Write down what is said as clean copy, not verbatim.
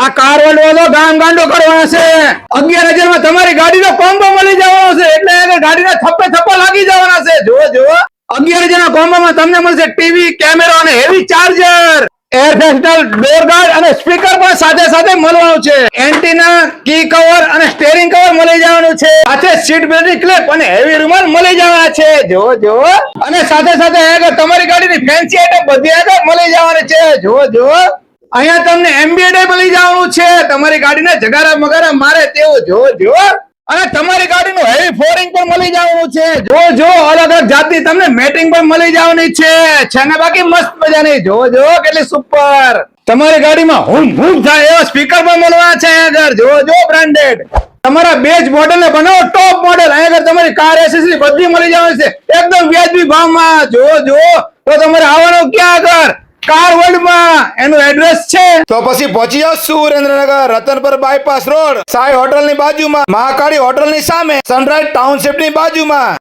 આ કાર વાળો ગામ ગાંડો કરવાનો છે 11,000 માં તમારી ગાડીનો કોમ્બો મળી જવાનો છે એટલે આગળ ગાડીના થપ્પે થપ્પા લાગી જવાના છે જો 11,000 ના કોમ્બોમાં તમને મળશે ટીવી કેમેરો અને heavy charger air freshener door guard અને સ્પીકર પણ સાથે સાથે મળવાનું છે એન્ટીના કી કવર અને સ્ટીયરિંગ કવર મળી જવાનું છે સાથે સીટ બેલ્ટ ક્લિપ અને હેવી રૂમાલ મળી જવાના છે જો અને સાથે સાથે આગળ તમારી ગાડીની ફેન્સી આઈટમ બધી આગળ મળી જવાની છે જો અહીંયા તમને એમ્બિયન્ટ મળી જવાનું છે તમારી ગાડીને જગારા મગારા મારે તેવું જો અને તમારી ગાડીનું હેવી ફ્લોરિંગ પણ મળી જવાનું છે જો અલગ અલગ જાતની તમને મેટિંગ પણ મળી જવાની છે ને બાકી મસ્ત મજાની જો કેટલી સુપર તમારી ગાડીમાં હૂમ થાય એવા સ્પીકર પણ મળવાના છે આગળ જો બ્રાન્ડેડ તમારા બેજ મોડેલ ને બનાવો ટોપ મોડેલ અહીંયા તમારી કાર એસેસરી બધી મળી જવાની છે એકદમ વ્યાજબી ભાવમાં જો તો તમારે આવવાનું ક્યાં આગળ કાર વર્લ્ડ માં એનું એડ્રેસ છે તો પછી પહોંચી જાવ Surendranagar Ratanpar bypass road Sai hotel ની બાજુમાં મહાકાળી હોટલ ની સામે સનરાઈઝ ટાઉનશીપ ની બાજુમાં